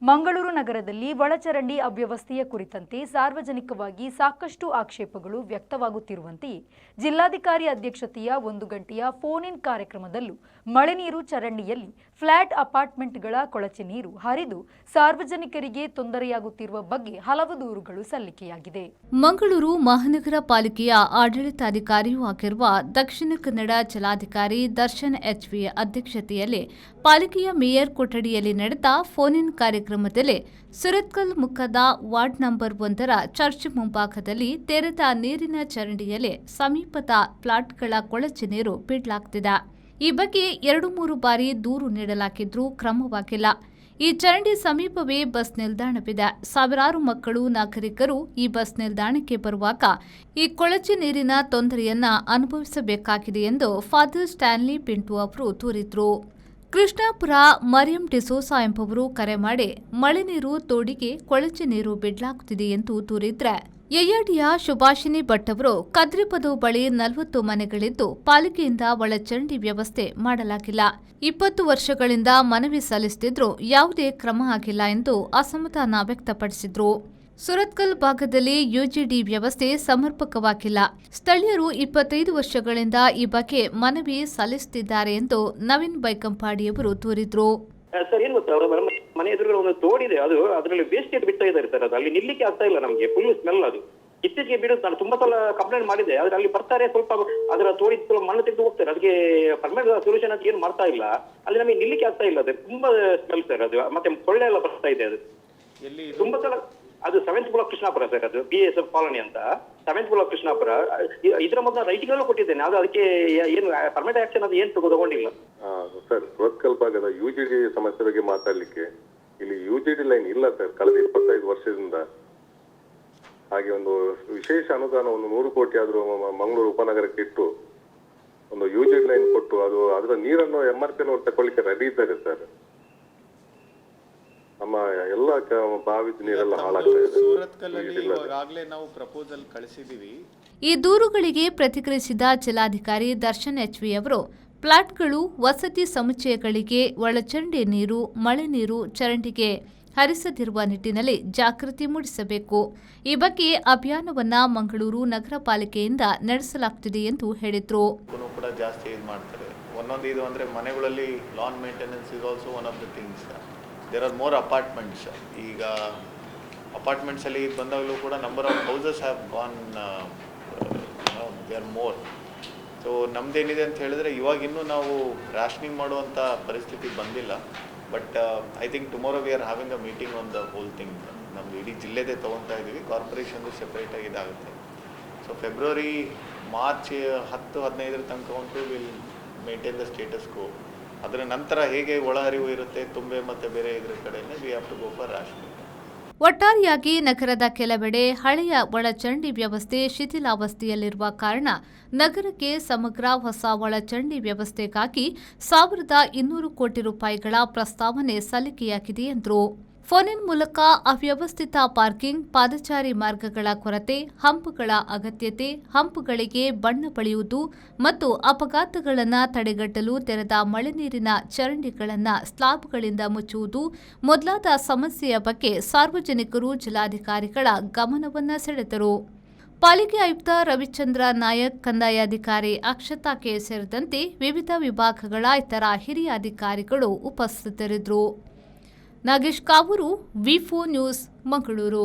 ಮಂಗಳೂರು ನಗರದಲ್ಲಿ ಒಳಚರಂಡಿ ಅವ್ಯವಸ್ಥೆಯ ಕುರಿತಂತೆ ಸಾರ್ವಜನಿಕವಾಗಿ ಸಾಕಷ್ಟು ಆಕ್ಷೇಪಗಳು ವ್ಯಕ್ತವಾಗುತ್ತಿರುವಂತೆಯೇ ಜಿಲ್ಲಾಧಿಕಾರಿ ಅಧ್ಯಕ್ಷತೆಯ 1 ಗಂಟೆಯ ಫೋನ್ ಇನ್ ಕಾರ್ಯಕ್ರಮದಲ್ಲೂ ಮಳೆ ನೀರು ಚರಂಡಿಯಲ್ಲಿ ಫ್ಲಾಟ್ ಅಪಾರ್ಟ್ಮೆಂಟ್ಗಳ ಕೊಳಚೆ ನೀರು ಹರಿದು ಸಾರ್ವಜನಿಕರಿಗೆ ತೊಂದರೆಯಾಗುತ್ತಿರುವ ಬಗ್ಗೆ ಹಲವು ದೂರುಗಳು ಸಲ್ಲಿಕೆಯಾಗಿದೆ. ಮಂಗಳೂರು ಮಹಾನಗರ ಪಾಲಿಕೆಯ ಆಡಳಿತಾಧಿಕಾರಿಯೂ ಆಗಿರುವ ದಕ್ಷಿಣ ಕನ್ನಡ ಜಿಲ್ಲಾಧಿಕಾರಿ ದರ್ಶನ್ ಎಚ್ವಿ ಅಧ್ಯಕ್ಷತೆಯಲ್ಲಿ ಪಾಲಿಕೆಯ ಮೇಯರ್ ಕೊಠಡಿಯಲ್ಲಿ ನಡೆದ ಫೋನ್ ಇನ್ ಕಾರ್ಯಕ್ರಮದಲ್ಲಿ ಸುರತ್ಕಲ್ ಮುಖದ ವಾರ್ಡ್ ನಂಬರ್ 1ರ ಚರ್ಚ್ ಮುಂಭಾಗದಲ್ಲಿ ತೆರೆದ ನೀರಿನ ಚರಂಡಿಯಲ್ಲಿ ಸಮೀಪದ ಫ್ಲಾಟ್ಗಳ ಕೊಳಚೆ ನೀರು ಬಿಡಲಾಗುತ್ತಿದೆ. ಈ ಬಗ್ಗೆ 2-3 ಬಾರಿ ದೂರು ನೀಡಲಾಗಿದ್ರೂ ಕ್ರಮವಾಗಿಲ್ಲ. ಈ ಚರಂಡಿ ಸಮೀಪವೇ ಬಸ್ ನಿಲ್ದಾಣವಿದೆ. ಸಾವಿರಾರು ಮಕ್ಕಳು, ನಾಗರಿಕರು ಈ ಬಸ್ ನಿಲ್ದಾಣಕ್ಕೆ ಬರುವಾಗ ಈ ಕೊಳಚೆ ನೀರಿನ ತೊಂದರೆಯನ್ನ ಅನುಭವಿಸಬೇಕಾಗಿದೆ ಎಂದು ಫಾದರ್ ಸ್ಟ್ಯಾನ್ಲಿ ಪಿಂಟು ಅವರು ದೂರಿದ್ರು. ಕೃಷ್ಣಾಪುರ ಮರಿಯಂ ಡಿಸೋಸಾ ಎಂಬುವರು ಕರೆ ಮಾಡಿ ಮಳೆ ನೀರು ತೋಡಿಗೆ ಕೊಳಚೆ ನೀರು ಬಿಡಲಾಗುತ್ತಿದೆ ಎಂದು ದೂರಿದ್ರೆ, ಯಯ್ಯಾಡಿಯ ಸುಭಾಷಿಣಿ ಭಟ್ ಅವರು ಕದ್ರಿಪದು ಬಳಿ 40 ಮನೆಗಳಿದ್ದು ಪಾಲಿಕೆಯಿಂದ ಒಳಚರಂಡಿ ವ್ಯವಸ್ಥೆ ಮಾಡಲಾಗಿಲ್ಲ. 20 ವರ್ಷಗಳಿಂದ ಮನವಿ ಸಲ್ಲಿಸುತ್ತಿದ್ರೂ ಯಾವುದೇ ಕ್ರಮ ಆಗಿಲ್ಲ ಎಂದು ಅಸಮಾಧಾನ ವ್ಯಕ್ತಪಡಿಸಿದ್ರು. ಸುರತ್ಕಲ್ ಭಾಗದಲ್ಲಿ ಯುಜಿಡಿ ವ್ಯವಸ್ಥೆ ಸಮರ್ಪಕವಾಗಿಲ್ಲ. ಸ್ಥಳೀಯರು 25 ವರ್ಷಗಳಿಂದ ಈ ಬಗ್ಗೆ ಮನವಿ ಸಲ್ಲಿಸುತ್ತಿದ್ದಾರೆ ಎಂದು ನವೀನ್ ಬೈಕಂಪಾಡಿಯವರು ದೂರಿದ್ರು. ಸರ್, ಏನು ಗೊತ್ತಾ, ಅವರ ಮನೆ ಎದುರುಗಡೆ ಒಂದು ತೋಡಿದೆ, ಅದು ಅದರಲ್ಲಿ ವೇಸ್ಟೇಜ್ ಬಿಡ್ತಾ ಇದ್ದಾರೆ ಸರ್. ಅದು ಅಲ್ಲಿ ನಿಲ್ಲಿಕ್ಕೆ ಆಗ್ತಾ ಇಲ್ಲ ನಮಗೆ, ಫುಲ್ ಸ್ಮೆಲ್. ಅದು ಇತ್ತೀಚೆಗೆ ಬಿಡುತ್ತೆ. ನಾನು ತುಂಬಾ ಸಲ ಕಂಪ್ಲೇಂಟ್ ಮಾಡಿದೆ, ಆದ್ರೆ ಅಲ್ಲಿ ಬರ್ತಾರೆ, ಸ್ವಲ್ಪ ಅದರ ತೋಡಿ ಮಣ್ಣು ತೆಗೆದು ಹೋಗ್ತಾರೆ. ಅದಕ್ಕೆ ಪರ್ಮನೆಂಟ್ ಸೊಲ್ಯೂಷನ್ ಅಂತ ಏನು ಮಾಡ್ತಾ ಇಲ್ಲ. ಅಲ್ಲಿ ನಮಗೆ ನಿಲ್ಲಿಕ್ಕೆ ಆಗ್ತಾ ಇಲ್ಲ. ಅದು ತುಂಬಾ ಸ್ಮೆಲ್ ಸರ್. ಅದು ಮತ್ತೆ ಕೊಳ್ಳೆ ಎಲ್ಲ ಬರ್ತಾ ಇದೆ. ಅದು ತುಂಬಾ ಸಲ ಅದು 7th ಬ್ಲಾಕ್ ಕೃಷ್ಣಾಪುರ ಸರ್. ಅದು BSF ಕಾಲೋನಿ ಅಂತ 7th ಬ್ಲಾಕ್ ಕೃಷ್ಣಾಪುರ. ಇದರ ಮೊದಲ ರೈಟಿಂಗ್ ಎಲ್ಲ ಕೊಟ್ಟಿದ್ದೇನೆ. ಅದು ಅದಕ್ಕೆ ಏನು ಪರ್ಮನೆಂಟ್ ಆಕ್ಷನ್ ಅದು ಏನು ತಗೊಂಡಿಲ್ಲ ಸರ್. ಸುರತ್ಕಲ್ ಭಾಗದ ಯುಜಿಡಿ ಸಮಸ್ಯೆ ಬಗ್ಗೆ ಮಾತಾಡ್ಲಿಕ್ಕೆ ಇಲ್ಲಿ ಯುಜಿಡಿ ಲೈನ್ ಇಲ್ಲ ಸರ್, ಕಳೆದ 25 ವರ್ಷದಿಂದ. ಹಾಗೆ ಒಂದು ವಿಶೇಷ ಅನುದಾನ ಒಂದು 100 ಕೋಟಿ ಆದ್ರೂ ಮಂಗಳೂರು ಉಪನಗರಕ್ಕೆ ಇಟ್ಟು ಒಂದು ಯುಜಿಡಿ ಲೈನ್ ಕೊಟ್ಟು ಅದು ಅದರ ನೀರನ್ನು MRP ತಗೊಳ್ಳಿಕ್ಕೆ ರೆಡಿ ಇದ್ದಾರೆ ಸರ್. ನಮ್ಮ ಎಲ್ಲ ಬಾವಿದ ನೀರೆಲ್ಲ ಹಾಳಾಗ್ತಾ ಇದೆ. ಈ ದೂರುಗಳಿಗೆ ಪ್ರತಿಕ್ರಿಯಿಸಿದ ಜಿಲ್ಲಾಧಿಕಾರಿ ದರ್ಶನ್ ಎಚ್ವಿ ಅವರು ಫ್ಲಾಟ್ಗಳು, ವಸತಿ ಸಮುಚ್ಚಯಗಳಿಗೆ ಒಳಚರಂಡಿ ನೀರು, ಮಳೆ ನೀರು ಚರಂಡಿಗೆ ಹರಿಸದಿರುವ ನಿಟ್ಟಿನಲ್ಲಿ ಜಾಗೃತಿ ಮೂಡಿಸಬೇಕು. ಈ ಬಗ್ಗೆ ಅಭಿಯಾನವನ್ನ ಮಂಗಳೂರು ನಗರ ಪಾಲಿಕೆಯಿಂದ ನಡೆಸಲಾಗುತ್ತಿದೆ ಎಂದು ಹೇಳಿದ್ರು. ಕೂಡ ಜಾಸ್ತಿ ಇದು ಮಾಡ್ತಾರೆ. ಒಂದೊಂದು ಇದು ಅಂದ್ರೆ ಮನೆಗಳಲ್ಲಿ lawn maintenance is also one of the things. There are more apartments. ಈಗ ಅಪಾರ್ಟ್ಮೆಂಟ್ಸಲ್ಲಿ ಬಂದಾಗಲೂ ಕೂಡ number of houses have gone, they are more. So ನಮ್ದೇನಿದೆ ಅಂತ ಹೇಳಿದ್ರೆ ಇವಾಗ ಇನ್ನೂ ನಾವು ರ್ಯಾಷನಿಂಗ್ ಮಾಡುವಂಥ ಪರಿಸ್ಥಿತಿ ಬಂದಿಲ್ಲ. But I think tomorrow we are having a meeting on the whole thing. ನಮ್ದು ಇಡೀ ಜಿಲ್ಲೆದೇ ತೊಗೊತಾ ಇದ್ದೀವಿ. ಕಾರ್ಪೊರೇಷನ್ದು ಸೆಪ್ರೇಟಾಗಿ ಇದಾಗುತ್ತೆ. ಸೊ ಫೆಬ್ರವರಿ, ಮಾರ್ಚ್ 10-15 ತನಕ ಉಂಟು will maintain the status quo. ಅದರ ನಂತರ ಹೇಗೆ ಒಳಹರಿವು ಇರುತ್ತೆ ತುಂಬೆ ಮತ್ತು ಬೇರೆ ಇದರ ಕಡೆಯಿಂದ we have to go for rationing. ಒಟ್ಟಾರೆಯಾಗಿ ನಗರದ ಕೆಲವೆಡೆ ಹಳೆಯ ಒಳಚರಂಡಿ ವ್ಯವಸ್ಥೆ ಶಿಥಿಲಾವಸ್ಥೆಯಲ್ಲಿರುವ ಕಾರಣ ನಗರಕ್ಕೆ ಸಮಗ್ರ ಹೊಸ ಒಳಚರಂಡಿ ವ್ಯವಸ್ಥೆಗಾಗಿ 1200 ಕೋಟಿ ರೂಪಾಯಿಗಳ ಪ್ರಸ್ತಾವನೆ ಸಲ್ಲಿಕೆಯಾಗಿದೆ ಎಂದರು. ಫೋನ್ ಇನ್ ಮೂಲಕ ಅವ್ಯವಸ್ಥಿತ ಪಾರ್ಕಿಂಗ್, ಪಾದಚಾರಿ ಮಾರ್ಗಗಳ ಕೊರತೆ, ಹಂಪ್ಗಳ ಅಗತ್ಯತೆ, ಹಂಪ್ಗಳಿಗೆ ಬಣ್ಣ ಬಳಿಯುವುದು ಮತ್ತು ಅಪಘಾತಗಳನ್ನು ತಡೆಗಟ್ಟಲು ತೆರೆದ ಮಳೆ ನೀರಿನ ಚರಂಡಿಗಳನ್ನು ಸ್ಲಾಬ್ಗಳಿಂದ ಮುಚ್ಚುವುದು ಮೊದಲಾದ ಸಮಸ್ಯೆಯ ಬಗ್ಗೆ ಸಾರ್ವಜನಿಕರು ಜಿಲ್ಲಾಧಿಕಾರಿಗಳ ಗಮನವನ್ನು ಸೆಳೆದರು. ಪಾಲಿಕೆ ಆಯುಕ್ತ ರವಿಚಂದ್ರ ನಾಯಕ್, ಕಂದಾಯಾಧಿಕಾರಿ ಅಕ್ಷತಾ ಕೆ ಸೇರಿದಂತೆ ವಿವಿಧ ವಿಭಾಗಗಳ ಇತರ ಹಿರಿಯ ಅಧಿಕಾರಿಗಳು ಉಪಸ್ಥಿತರಿದ್ದರು. ನಾಗೇಶ್ ಕಾವೂರು, ವಿ4 ನ್ಯೂಸ್, ಮಂಗಳೂರು.